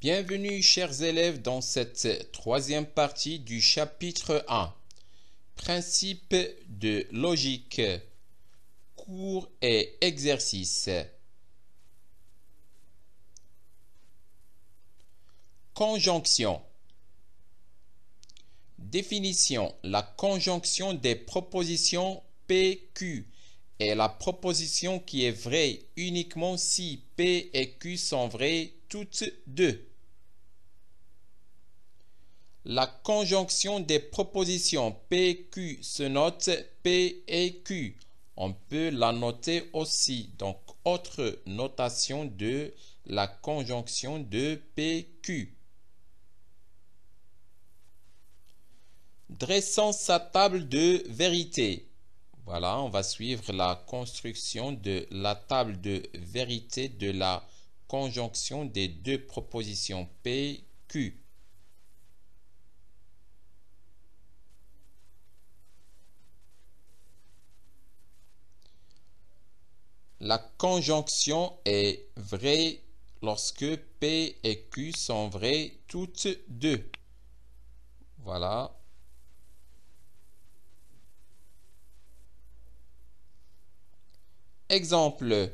Bienvenue chers élèves dans cette troisième partie du chapitre 1. Principe de logique, cours et exercices. Conjonction. Définition. La conjonction des propositions PQ est la proposition qui est vraie uniquement si P et Q sont vraies toutes deux. La conjonction des propositions PQ se note P et Q. On peut la noter aussi, donc autre notation de la conjonction de PQ. Dressant sa table de vérité. Voilà, on va suivre la construction de la table de vérité de la conjonction des deux propositions PQ. La conjonction est vraie lorsque P et Q sont vraies toutes deux. Voilà. Exemple.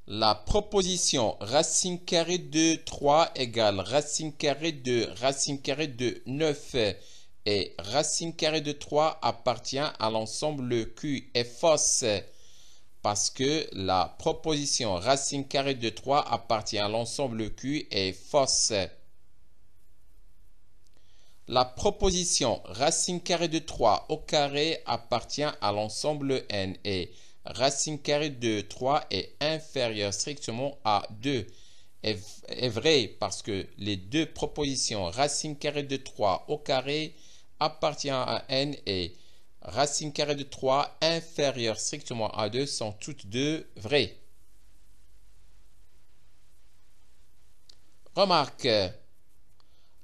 La proposition racine carrée de 3 égale racine carrée de 9 et racine carrée de 3 appartient à l'ensemble Q est fausse parce que la proposition racine carrée de 3 appartient à l'ensemble Q est fausse. La proposition racine carrée de 3 au carré appartient à l'ensemble N et racine carrée de 3 est inférieure strictement à 2 est vrai parce que les deux propositions racine carrée de 3 au carré appartient à N et racine carrée de 3 inférieure strictement à 2 sont toutes deux vraies. Remarque.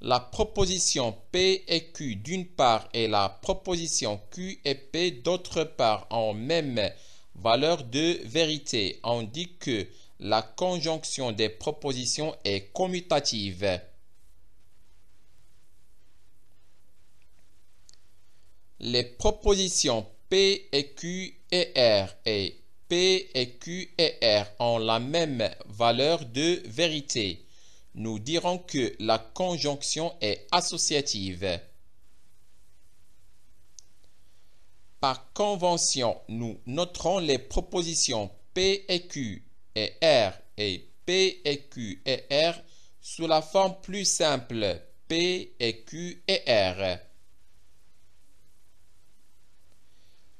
La proposition P et Q d'une part et la proposition Q et P d'autre part ont même valeur de vérité. On dit que la conjonction des propositions est commutative. Les propositions P et Q et R et P et Q et R ont la même valeur de vérité. Nous dirons que la conjonction est associative. Par convention, nous noterons les propositions P et Q et R et P et Q et R sous la forme plus simple P et Q et R.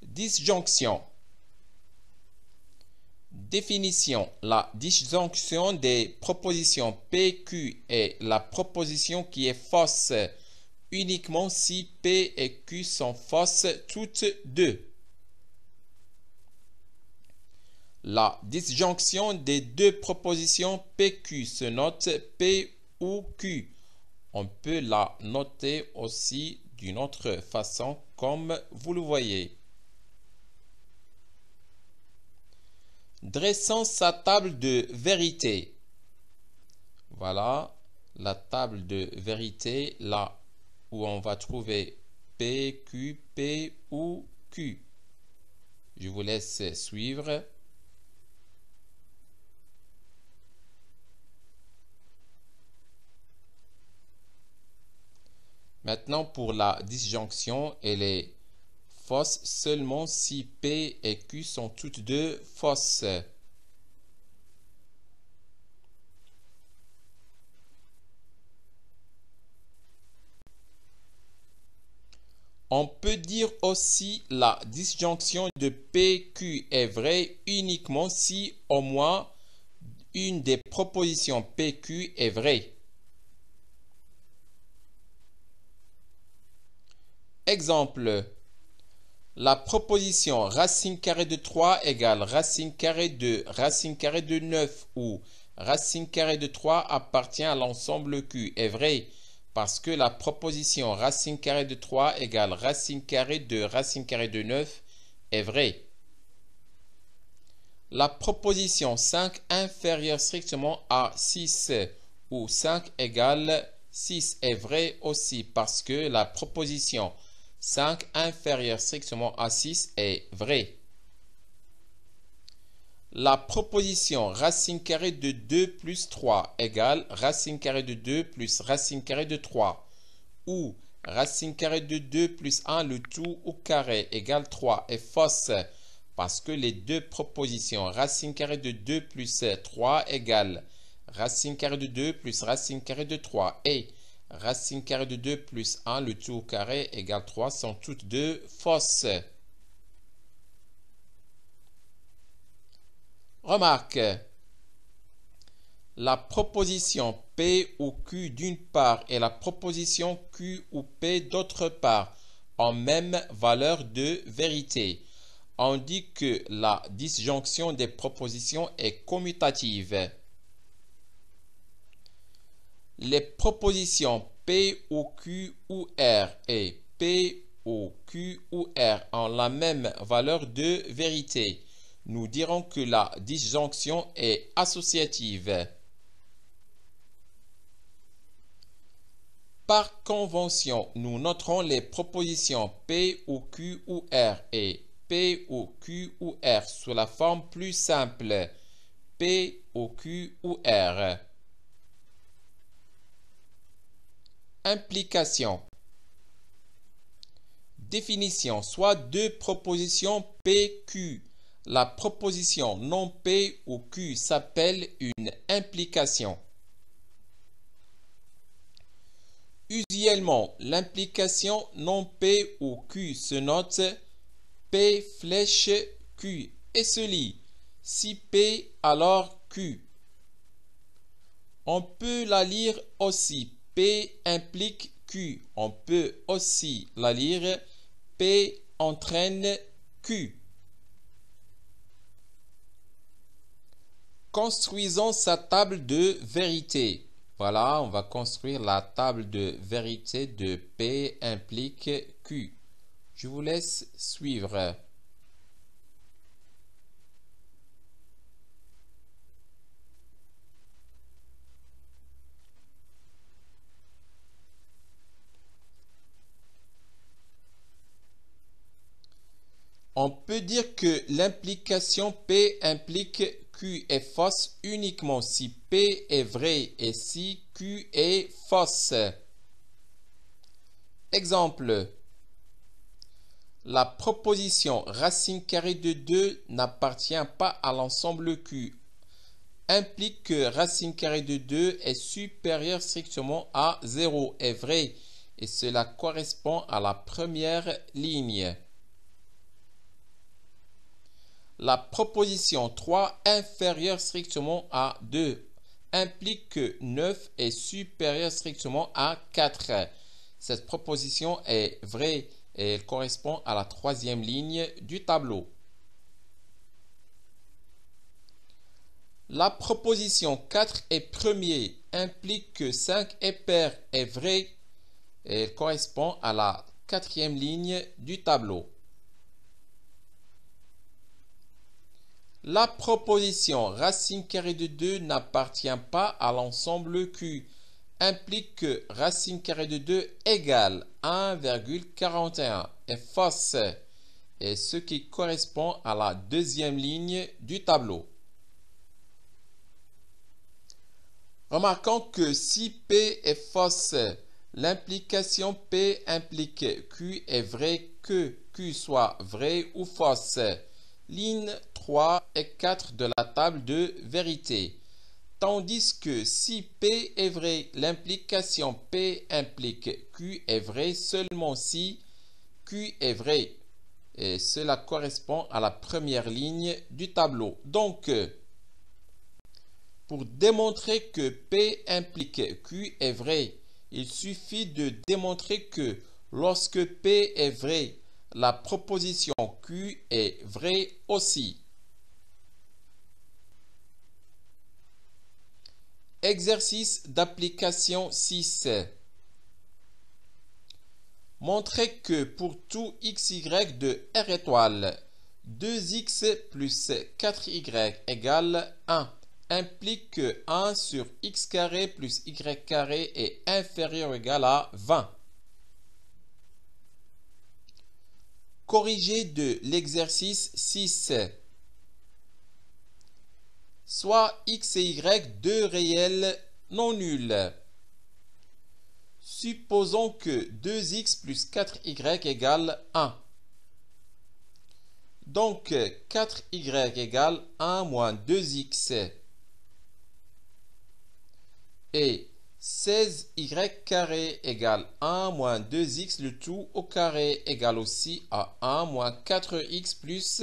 Disjonction. Définition. La disjonction des propositions PQ est la proposition qui est fausse uniquement si P et Q sont fausses toutes deux. La disjonction des deux propositions PQ se note P ou Q. On peut la noter aussi d'une autre façon comme vous le voyez. Dressant sa table de vérité. Voilà la table de vérité là où on va trouver P, Q, P ou Q. Je vous laisse suivre. Maintenant pour la disjonction, elle est fausse seulement si P et Q sont toutes deux fausses. On peut dire aussi la disjonction de PQ est vraie uniquement si au moins une des propositions PQ est vraie. Exemple. La proposition racine carrée de 3 égale racine carrée de 9 ou racine carrée de 3 appartient à l'ensemble Q est vraie parce que la proposition racine carrée de 3 égale racine carrée de 9 est vraie. La proposition 5 inférieure strictement à 6 ou 5 égale 6 est vrai aussi parce que la proposition 5 inférieur strictement à 6 est vraie. La proposition racine carrée de 2 plus 3 égale racine carrée de 2 plus racine carrée de 3 ou racine carrée de 2 plus 1 le tout au carré égale 3 est fausse parce que les deux propositions racine carrée de 2 plus 3 égale racine carrée de 2 plus racine carrée de 3 et racine carrée de 2 plus 1 le tout au carré égale 3 sont toutes deux fausses. Remarque, la proposition P ou Q d'une part et la proposition Q ou P d'autre part ont même valeur de vérité. On dit que la disjonction des propositions est commutative. Les propositions P ou Q ou R et P ou Q ou R ont la même valeur de vérité. Nous dirons que la disjonction est associative. Par convention, nous noterons les propositions P ou Q ou R et P ou Q ou R sous la forme plus simple P ou Q ou R. Implication. Définition, soit deux propositions PQ. La proposition non P ou Q s'appelle une implication. Usuellement, l'implication non P ou Q se note P flèche Q et se lit. Si P, alors Q. On peut la lire aussi P implique Q. On peut aussi la lire P entraîne Q. Construisons sa table de vérité. Voilà, on va construire la table de vérité de P implique Q. Je vous laisse suivre. On peut dire que l'implication P implique Q est fausse uniquement si P est vrai et si Q est fausse. Exemple. La proposition racine carrée de 2 n'appartient pas à l'ensemble Q. Implique que racine carrée de 2 est supérieure strictement à 0 est vrai et cela correspond à la première ligne. La proposition 3 inférieure strictement à 2 implique que 9 est supérieur strictement à 4. Cette proposition est vraie et elle correspond à la troisième ligne du tableau. La proposition 4 est premier implique que 5 est pair est vrai et elle correspond à la quatrième ligne du tableau. La proposition racine carrée de 2 n'appartient pas à l'ensemble Q. Implique que racine carrée de 2 égale 1,41 est fausse et ce qui correspond à la deuxième ligne du tableau. Remarquons que si P est fausse, l'implication P implique Q est vrai que Q soit vrai ou fausse. Lignes 3 et 4 de la table de vérité. Tandis que si P est vrai, l'implication P implique Q est vrai seulement si Q est vrai. Et cela correspond à la première ligne du tableau. Donc, pour démontrer que P implique Q est vrai, il suffit de démontrer que lorsque P est vrai, la proposition Q est vraie aussi. Exercice d'application 6. Montrez que pour tout xy de R étoile, 2x plus 4y égale 1. implique que 1 sur x carré plus y carré est inférieur ou égal à 20. Corrigé de l'exercice 6. Soit x et y deux réels non nuls. Supposons que 2x plus 4y égale 1. Donc 4y égale 1 moins 2x. Et 16y carré égale 1 moins 2x, le tout au carré égale aussi à 1 moins 4x plus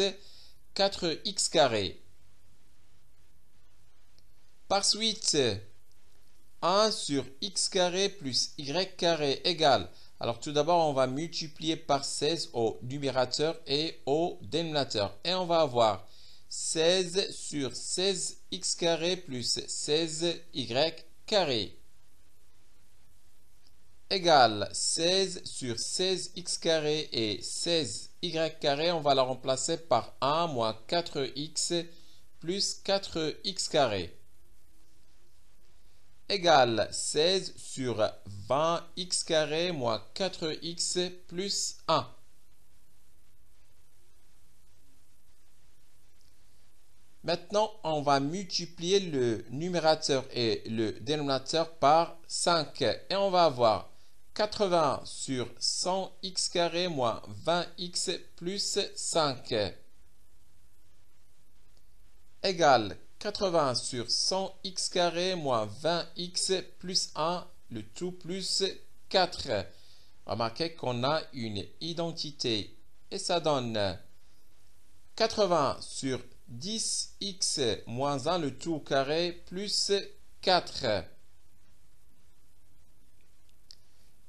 4x carré. Par suite, 1 sur x carré plus y carré égale. Alors tout d'abord, on va multiplier par 16 au numérateur et au dénominateur. Et on va avoir 16 sur 16x carré plus 16y carré égale 16 sur 16x carré et 16y carré. On va la remplacer par 1 moins 4x plus 4x carré égale 16 sur 20x carré moins 4x plus 1. Maintenant, on va multiplier le numérateur et le dénominateur par 5. Et on va avoir 80 sur 100x carré moins 20x plus 5 égale 80 sur 100x carré moins 20x plus 1, le tout plus 4. Remarquez qu'on a une identité et ça donne 80 sur 10x moins 1, le tout au carré plus 4.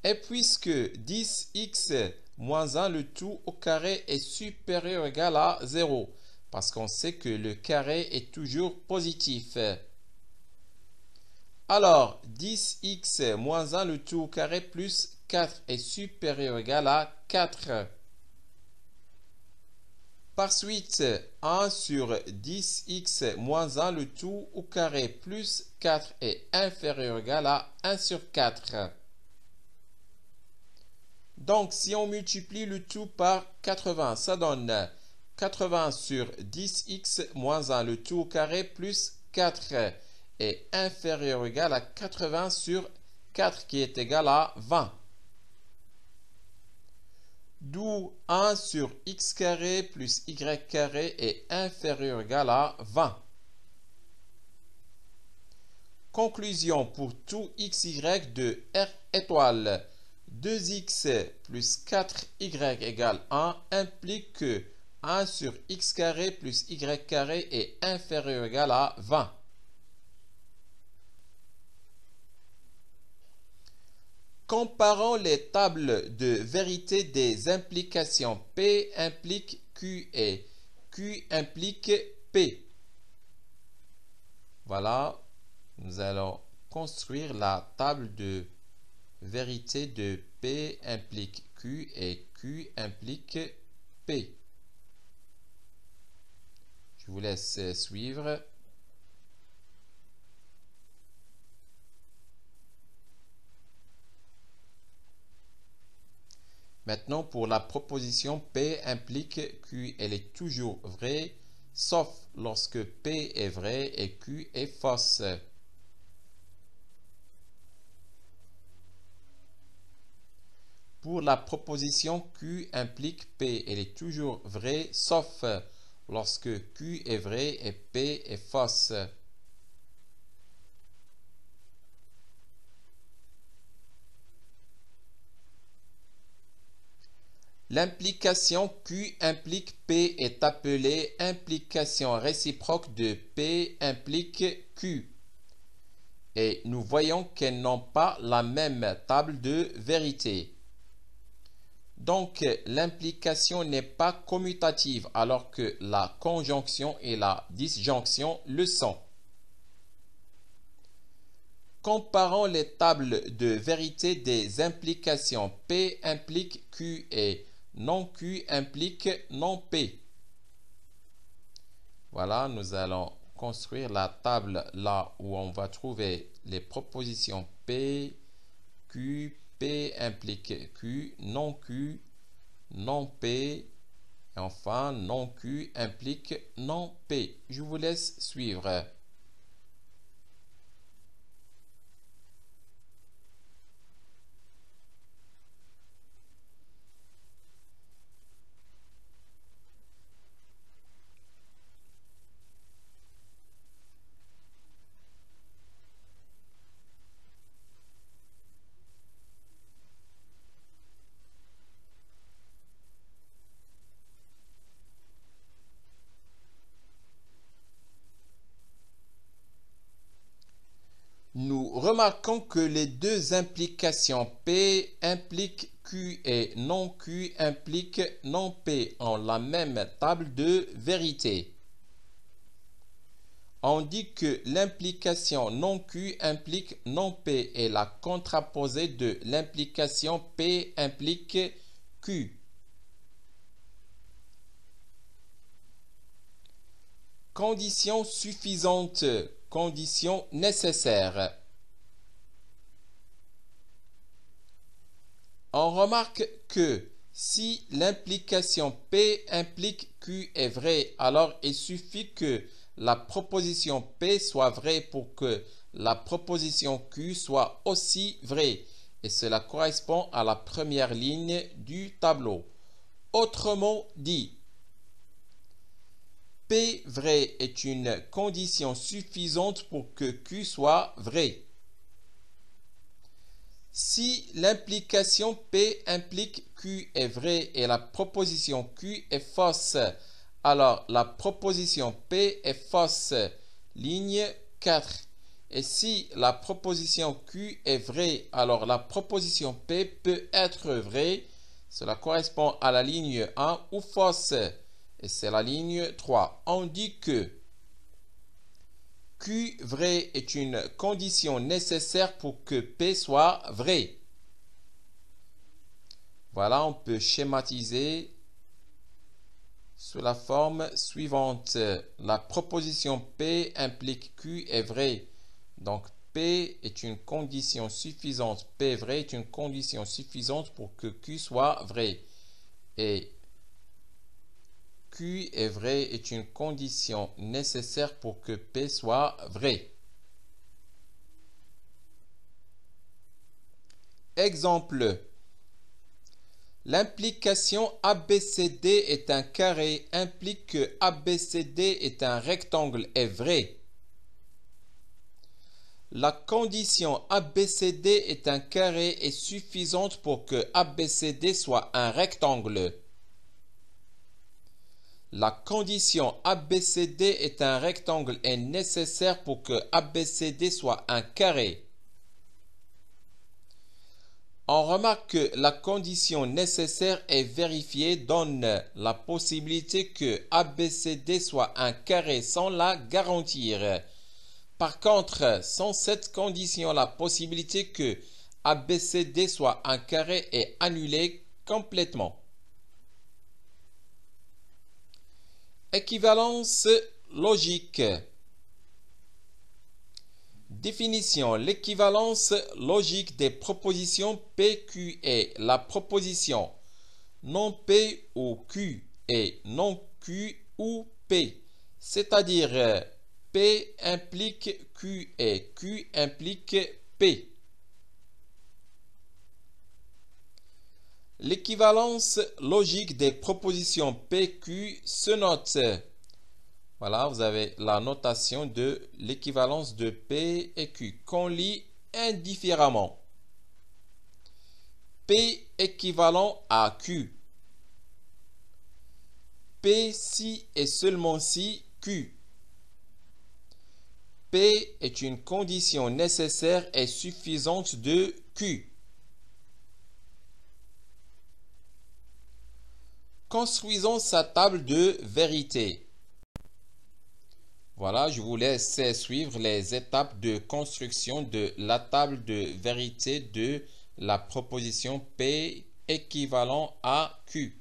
Et puisque 10x moins 1, le tout au carré est supérieur ou égal à 0, parce qu'on sait que le carré est toujours positif. Alors, 10x moins 1, le tout au carré plus 4 est supérieur ou égal à 4. Par suite, 1 sur 10x moins 1, le tout au carré plus 4 est inférieur ou égal à 1 sur 4. Donc, si on multiplie le tout par 80, ça donne 80 sur 10x moins 1, le tout au carré plus 4 est inférieur ou égal à 80 sur 4 qui est égal à 20. D'où 1 sur x carré plus y carré est inférieur ou égal à 20. Conclusion pour tout xy de R étoile. 2x plus 4y égale 1 implique que 1 sur x carré plus y carré est inférieur ou égal à 20. Comparons les tables de vérité des implications. P implique Q et Q implique P. Voilà, nous allons construire la table de vérité de P implique Q et Q implique P. Je vous laisse suivre. Maintenant, pour la proposition P implique Q, elle est toujours vraie, sauf lorsque P est vrai et Q est fausse. Pour la proposition Q implique P, elle est toujours vraie, sauf lorsque Q est vrai et P est fausse. L'implication Q implique P est appelée implication réciproque de P implique Q. Et nous voyons qu'elles n'ont pas la même table de vérité. Donc, l'implication n'est pas commutative alors que la conjonction et la disjonction le sont. Comparons les tables de vérité des implications. P implique Q et non Q implique non P. Voilà, nous allons construire la table là où on va trouver les propositions P, Q, P implique Q, non Q, non P, et enfin non Q implique non P. Je vous laisse suivre. Nous remarquons que les deux implications P impliquent Q et non Q impliquent non P en la même table de vérité. On dit que l'implication non Q implique non P est la contraposée de l'implication P implique Q. Condition suffisante, condition nécessaire. On remarque que si l'implication P implique Q est vraie, alors il suffit que la proposition P soit vraie pour que la proposition Q soit aussi vraie. Et cela correspond à la première ligne du tableau. Autrement dit, P vrai est une condition suffisante pour que Q soit vrai. Si l'implication P implique Q est vraie et la proposition Q est fausse, alors la proposition P est fausse. Ligne 4. Et si la proposition Q est vraie, alors la proposition P peut être vraie. Cela correspond à la ligne 1 ou fausse. Et c'est la ligne 3. On dit que Q vrai est une condition nécessaire pour que P soit vrai. Voilà, on peut schématiser sous la forme suivante. La proposition P implique Q est vrai. Donc P est une condition suffisante. P vrai est une condition suffisante pour que Q soit vrai. Et Q est vrai est une condition nécessaire pour que P soit vrai. Exemple. L'implication ABCD est un carré implique que ABCD est un rectangle est vrai. La condition ABCD est un carré est suffisante pour que ABCD soit un rectangle. La condition ABCD est un rectangle est nécessaire pour que ABCD soit un carré. On remarque que la condition nécessaire est vérifiée donne la possibilité que ABCD soit un carré sans la garantir. Par contre, sans cette condition, la possibilité que ABCD soit un carré est annulée complètement. Équivalence logique. Définition. L'équivalence logique des propositions P, Q est la proposition non P ou Q et non Q ou P. C'est-à-dire P implique Q et Q implique P. L'équivalence logique des propositions PQ se note. Voilà, vous avez la notation de l'équivalence de P et Q qu'on lit indifféremment. P équivalent à Q. P si et seulement si Q. P est une condition nécessaire et suffisante de Q. Construisons sa table de vérité. Voilà, je vous laisse suivre les étapes de construction de la table de vérité de la proposition P équivalent à Q.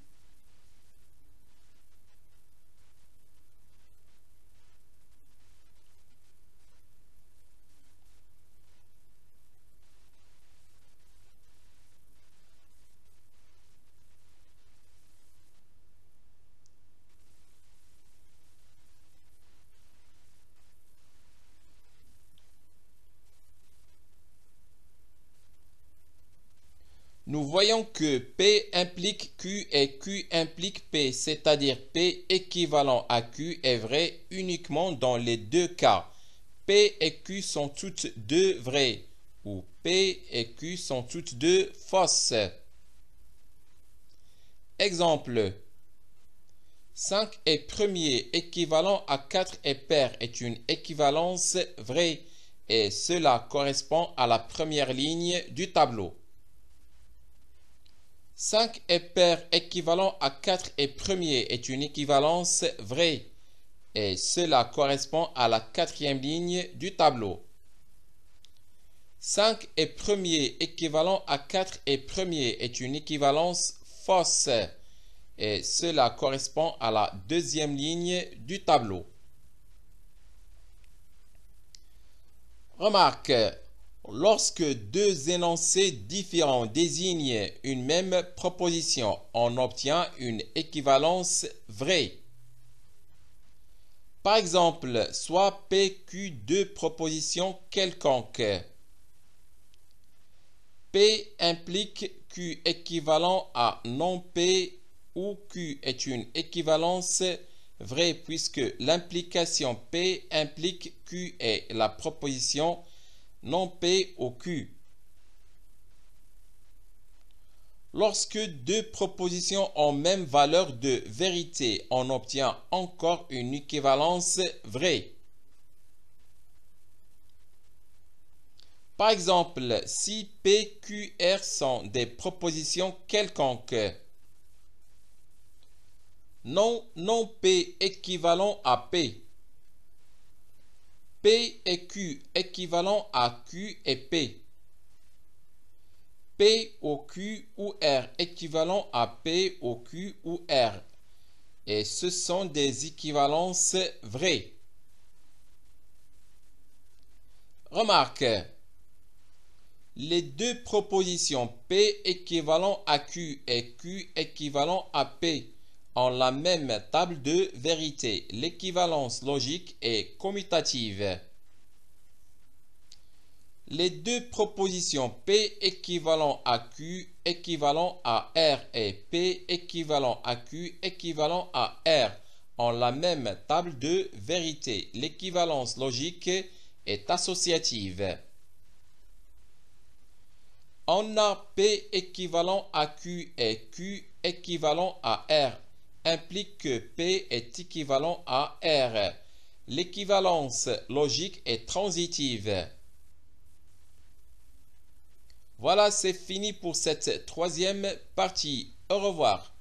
Nous voyons que P implique Q et Q implique P, c'est-à-dire P équivalent à Q est vrai uniquement dans les deux cas. P et Q sont toutes deux vraies, ou P et Q sont toutes deux fausses. Exemple. 5 est premier équivalent à 4 est pair est une équivalence vraie et cela correspond à la première ligne du tableau. 5 est pair équivalent à 4 est premier est une équivalence vraie et cela correspond à la quatrième ligne du tableau. 5 est premier équivalent à 4 est premier est une équivalence fausse et cela correspond à la deuxième ligne du tableau. Remarque, lorsque deux énoncés différents désignent une même proposition, on obtient une équivalence vraie. Par exemple, soit PQ deux propositions quelconques. P implique Q équivalent à non P où Q est une équivalence vraie puisque l'implication P implique Q est la proposition non P au Q. Lorsque deux propositions ont même valeur de vérité, on obtient encore une équivalence vraie. Par exemple, si P, Q, R sont des propositions quelconques, non P équivalent à P. P et Q équivalent à Q et P. P au Q ou R équivalent à P au Q ou R. Et ce sont des équivalences vraies. Remarque, les deux propositions P équivalent à Q et Q équivalent à P ont la même table de vérité. L'équivalence logique est commutative. Les deux propositions P équivalent à Q équivalent à R et P équivalent à Q équivalent à R ont la même table de vérité. L'équivalence logique est associative. On a P équivalent à Q et Q équivalent à R implique que P est équivalent à R. L'équivalence logique est transitive. Voilà, c'est fini pour cette troisième partie. Au revoir.